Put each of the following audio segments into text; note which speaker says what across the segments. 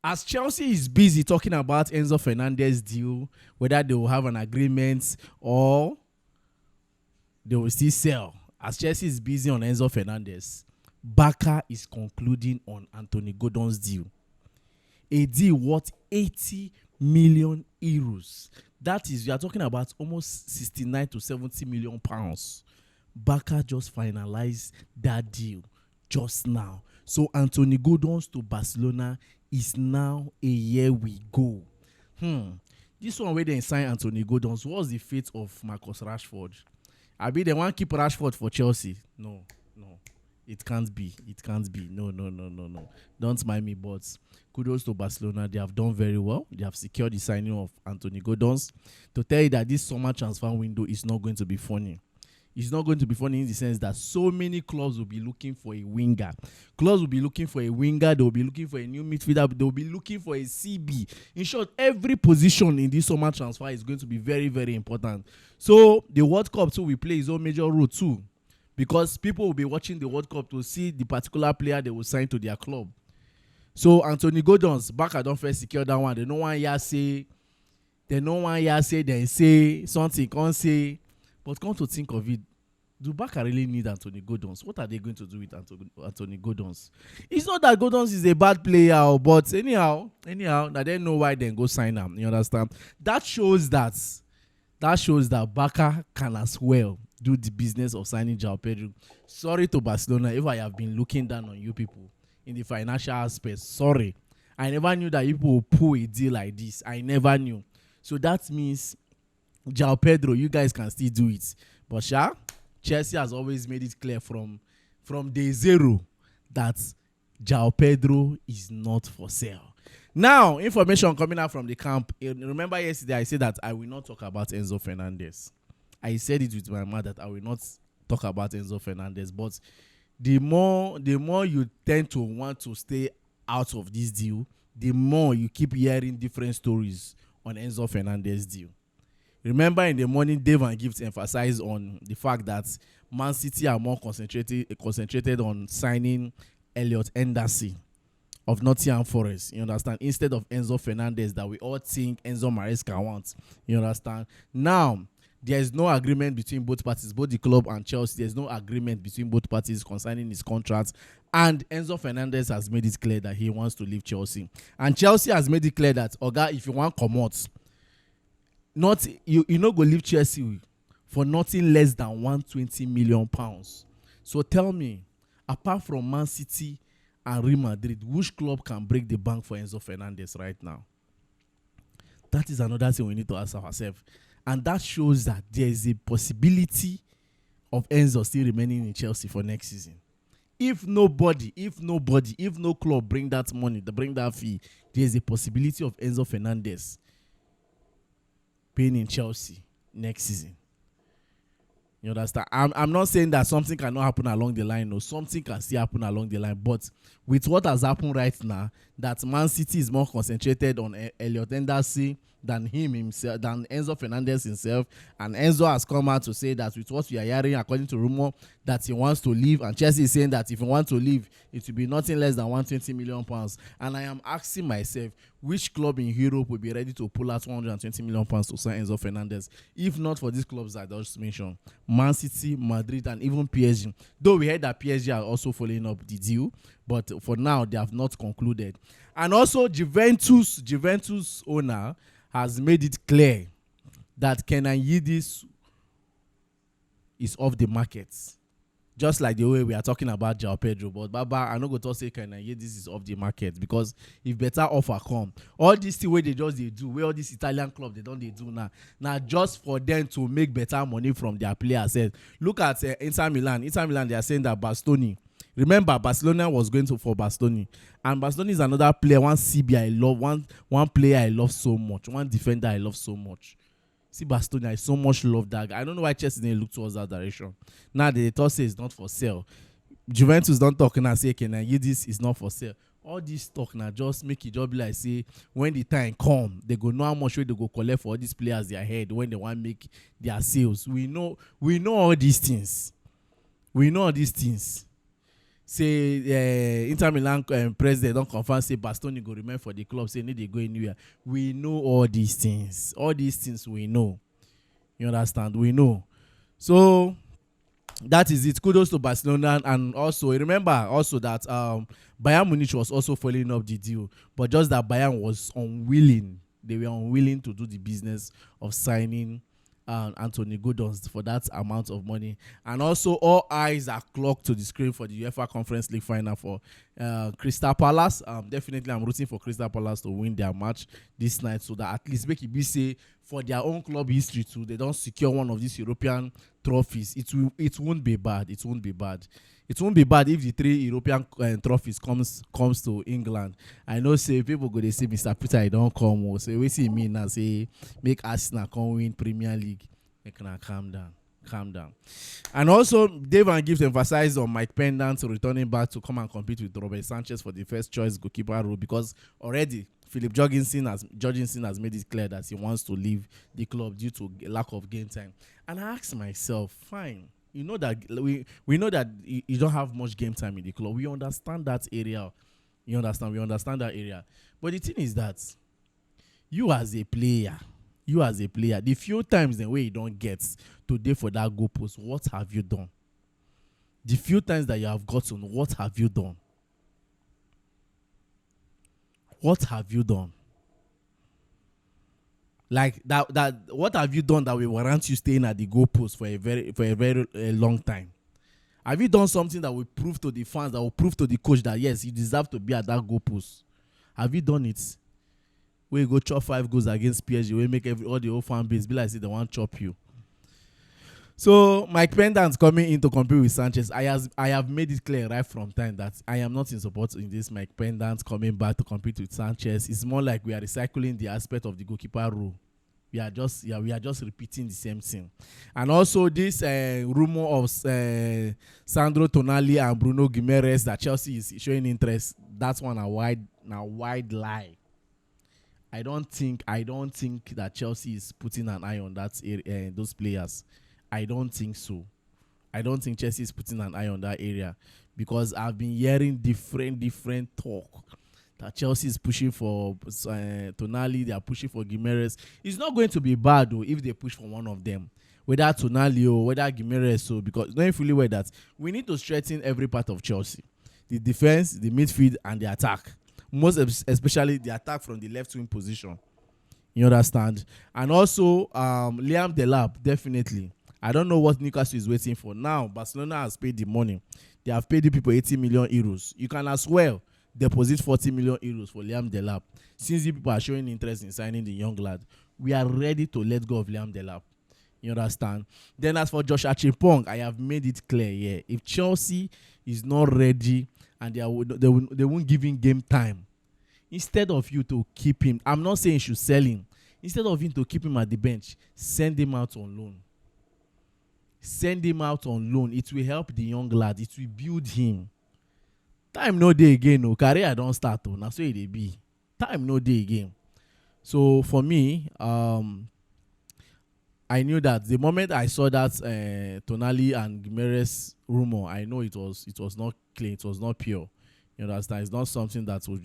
Speaker 1: As Chelsea is busy talking about Enzo Fernandez deal, whether they will have an agreement or they will still sell. As Chelsea is busy on Enzo Fernandez, Barca is concluding on Anthony Gordon's deal. A deal worth 80 million euros. That is, you are talking about almost 69 to 70 million pounds. Barca just finalized that deal just now. So Anthony Gordon's to Barcelona is now a year we go. This one where they sign Anthony Gordon's, what's the fate of Marcus Rashford? I be they want to keep Rashford for Chelsea. No. It can't be. No. Don't mind me, but kudos to Barcelona. They have done very well. They have secured the signing of Anthony Gordon's. To tell you that this summer transfer window is not going to be funny. It's not going to be funny in the sense that so many clubs will be looking for a winger. Clubs will be looking for a winger. They will be looking for a new midfielder. They will be looking for a CB. In short, every position in this summer transfer is going to be very, very important. So the World Cup too will play its own major role too, because people will be watching the World Cup to see the particular player they will sign to their club. So Anthony Gordon's back, I don't first secure that one. They no one here say then say something, can't say. But come to think of it, do Barca really need Anthony Gordon's? What are they going to do with Anthony Gordon's? It's not that Gordon's is a bad player, but anyhow, I don't know why they go sign him. You understand? That shows that Barca can as well do the business of signing João Pedro. Sorry to Barcelona if I have been looking down on you people in the financial aspect. Sorry. I never knew that people would pull a deal like this. I never knew. So that means João Pedro, you guys can still do it. But Chelsea has always made it clear from day zero that João Pedro is not for sale. Now, information coming out from the camp. Remember yesterday I said that I will not talk about Enzo Fernandez. I said it with my mouth that I will not talk about Enzo Fernandez. But the more you tend to want to stay out of this deal, the more you keep hearing different stories on Enzo Fernandez deal. Remember in the morning, Dave and Gift emphasized on the fact that Man City are more concentrated on signing Elliot Henderson of Nottingham Forest, you understand, instead of Enzo Fernandez that we all think Enzo Maresca wants, you understand. Now, there is no agreement between both parties, both the club and Chelsea. There's no agreement between both parties concerning his contract, and Enzo Fernandez has made it clear that he wants to leave Chelsea, and Chelsea has made it clear that, Oga, if you want come out, not you not go leave Chelsea for nothing less than 120 million pounds. So tell me, apart from Man City and Real Madrid, which club can break the bank for Enzo Fernandez right now? That is another thing we need to ask ourselves. And that shows that there is a possibility of Enzo still remaining in Chelsea for next season. If no club bring that money, bring that fee, there is a possibility of Enzo Fernandez playing in Chelsea next season. You understand? I'm not saying that something cannot happen along the line. No, something can still happen along the line. But with what has happened right now, that Man City is more concentrated on Elliot Henderson than him himself, than Enzo Fernandez himself. And Enzo has come out to say that with what we are hearing, according to rumor, that he wants to leave. And Chelsea is saying that if he wants to leave, it will be nothing less than 120 million pounds. And I am asking myself, which club in Europe will be ready to pull out 120 million pounds to sign Enzo Fernandez? If not for these clubs I just mentioned, Man City, Madrid, and even PSG. Though we heard that PSG are also following up the deal, but for now they have not concluded. And also Juventus owner has made it clear that Kenan Yildiz is off the market. Just like the way we are talking about João Pedro. But Baba, I'm not going to say Kenan Yildiz is off the market, because if better offer come, all this thing where they do, where all this Italian club they do now just for them to make better money from their players. Look at Inter Milan, they are saying that Bastoni. Remember, Barcelona was going for Bastoni. And Bastoni is another player, one CB I love, one player I love so much, one defender I love so much. See, Bastoni, I so much love that guy. I don't know why Chelsea didn't look towards that direction. Now, the thought say it's not for sale. Juventus don't talk and say, Kenan Yildiz is not for sale. All this talk now just make it just be like, say, when the time come, they go know how much way they go collect for all these players their head when they want to make their sales. We know all these things. say Inter Milan president don't confirm say Bastoni go remain for the club, say need they go anywhere. We know all these things. All these things we know. You understand? We know. So that is it. Kudos to Barcelona, and also remember also that Bayern Munich was also following up the deal, but just that Bayern was unwilling. They were unwilling to do the business of signing Anthony Gordon for that amount of money. And also all eyes are clocked to the screen for the UEFA Conference League final for Crystal Palace. Definitely I'm rooting for Crystal Palace to win their match this night, so that at least make it be say for their own club history too, they don't secure one of these European trophies. It won't be bad. It won't be bad. It won't be bad if the 3 European trophies comes to England. I know say people go, they say Mr. Peter I don't come, or say we see me now say make Arsenal come win Premier League. They can calm down. And also Dave and Gibbs emphasized on Mike Penders returning back to come and compete with Robert Sanchez for the first choice goalkeeper role, because already Philip Jorgensen has made it clear that he wants to leave the club due to lack of game time. And I asked myself, fine, you know that we know that you don't have much game time in the club. We understand that area. We understand that area. But the thing is that you as a player, the few times the way you don't get today for that goal post, what have you done? The few times that you have gotten, what have you done? What have you done? Like that what have you done that will warrant you staying at the goalpost for a very long time? Have you done something that will prove to the fans, that will prove to the coach that yes, you deserve to be at that goalpost? Have you done it? Where you go chop 5 goals against PSG, where make all the whole fan base be like say they want to chop you. So Mike Penders coming in to compete with Sanchez. I have made it clear right from time that I am not in support in this Mike Penders coming back to compete with Sanchez. It's more like we are recycling the aspect of the goalkeeper role. We are just repeating the same thing. And also this rumor of Sandro Tonali and Bruno Guimaraes that Chelsea is showing interest. That's one a wide lie. I don't think that Chelsea is putting an eye on that those players. I don't think so. I don't think Chelsea is putting an eye on that area, because I've been hearing different talk that Chelsea is pushing for Tonali, they are pushing for Guimaraes. It's not going to be bad though if they push for one of them, whether Tonali or whether Guimaraes. So because knowing fully well that we need to strengthen every part of Chelsea, the defense, the midfield, and the attack. Most especially the attack from the left wing position. You understand? And also Liam Delap, definitely. I don't know what Newcastle is waiting for. Now, Barcelona has paid the money. They have paid the people 80 million euros. You can as well deposit 40 million euros for Liam Delap. Since the people are showing interest in signing the young lad, we are ready to let go of Liam Delap. You understand? Then as for Josh Achipong, I have made it clear here. If Chelsea is not ready and they won't give him game time, instead of you to keep him, I'm not saying you should sell him. Instead of him to keep him at the bench, send him out on loan. Send him out on loan. It will help the young lad. It will build him. Time no day again. No career don't start. Oh, now so it be. Time no day again. So for me, I knew that the moment I saw that Tonali and Guimaraes rumor, I know it was not clean. It was not pure. You understand? It's not something that we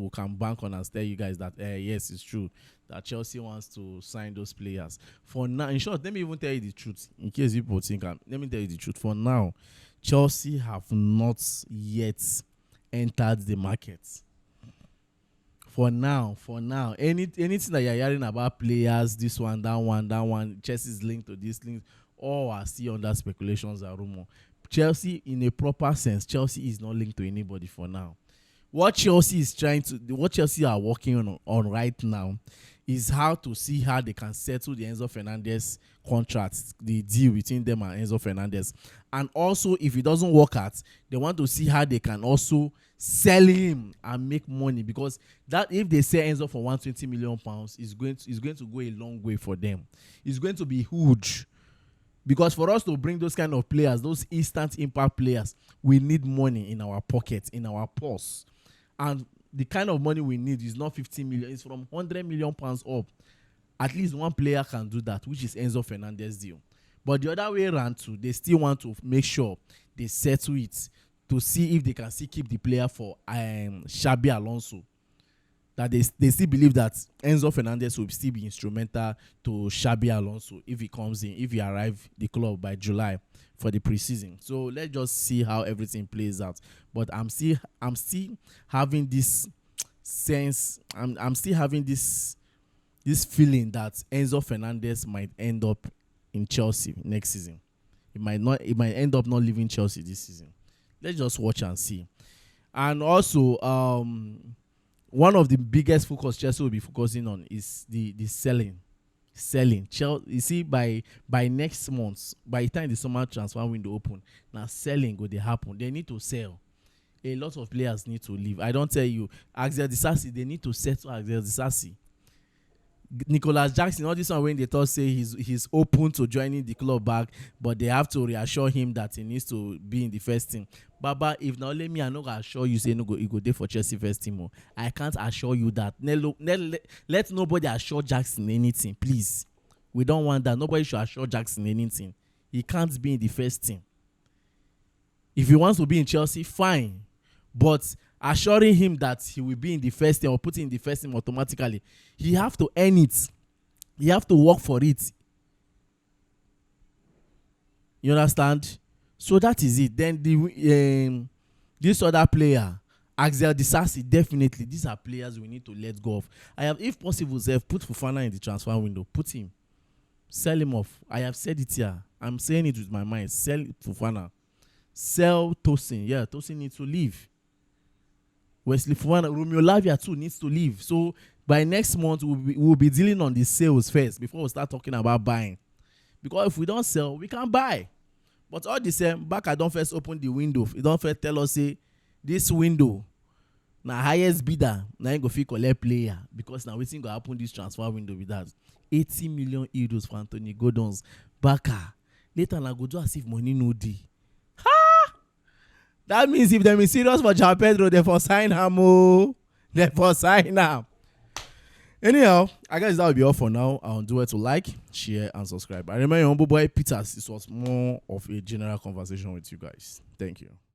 Speaker 1: can bank on and tell you guys that yes, it's true that Chelsea wants to sign those players. For now, in short, let me even tell you the truth. In case people think, let me tell you the truth. For now, Chelsea have not yet entered the market. For now, anything that you're hearing about players, this one, that one, Chelsea's linked to this link, all are still under speculations and rumor. Chelsea, in a proper sense, Chelsea is not linked to anybody for now. What Chelsea are working on right now is how to see how they can settle the Enzo Fernandez contract, the deal between them and Enzo Fernandez. And also, if it doesn't work out, they want to see how they can also sell him and make money, because that if they sell Enzo for £120 million, is going to go a long way for them. It's going to be huge. Because for us to bring those kind of players, those instant impact players, we need money in our pocket, in our purse. And the kind of money we need is not 15 million, it's from £100 million up. At least one player can do that, which is Enzo Fernandez deal. But the other way around too, they still want to make sure they settle it to see if they can still keep the player for Xabi Alonso. That they still believe that Enzo Fernandez will still be instrumental to Xabi Alonso if he comes in, if he arrives the club by July for the preseason. So let's just see how everything plays out. But I'm still having this sense. I'm still having this feeling that Enzo Fernandez might end up in Chelsea next season. It might end up not leaving Chelsea this season. Let's just watch and see. And also, one of the biggest focus Chelsea will be focusing on is the selling. Chelsea, you see, by next month, by the time the summer transfer window open, now selling go dey happen. They need to sell. A lot of players need to leave. I don't tell you, Axel Disasi, they need to settle Axel Disasi. Nicholas Jackson, all this one when they thought say he's open to joining the club back, but they have to reassure him that he needs to be in the first team. Baba, if not let me, I no go assure you say no go, he go there for Chelsea first team. I can't assure you that. Let nobody assure Jackson anything, please. We don't want that. Nobody should assure Jackson anything. He can't be in the first team. If he wants to be in Chelsea, fine, but assuring him that he will be in the first team or put in the first team automatically, he have to earn it. He have to work for it. You understand? So that is it. Then this other player, Axel Disasi, definitely these are players we need to let go of. I have, if possible, put Fofana in the transfer window. Put him. Sell him off. I have said it here. I'm saying it with my mind. Sell Fofana. Sell Tosin. Yeah, Tosin needs to leave. Wesley Fofana, Romeo Lavia too needs to leave. So by next month, we'll be dealing on the sales first before we start talking about buying. Because if we don't sell, we can't buy. But all the same, back I don't first open the window. You don't first tell us, say, this window, na highest bidder, now you go fit collect player. Because now we think go happen this transfer window with that. 80 million euros for Anthony Gordon's Baka. Later, I go do as if money no dey. That means if them is serious for João Pedro, they for sign him. They for sign him. Anyhow, I guess that will be all for now. I'll do it to like, share, and subscribe. I remember your humble boy Peters. This was more of a general conversation with you guys. Thank you.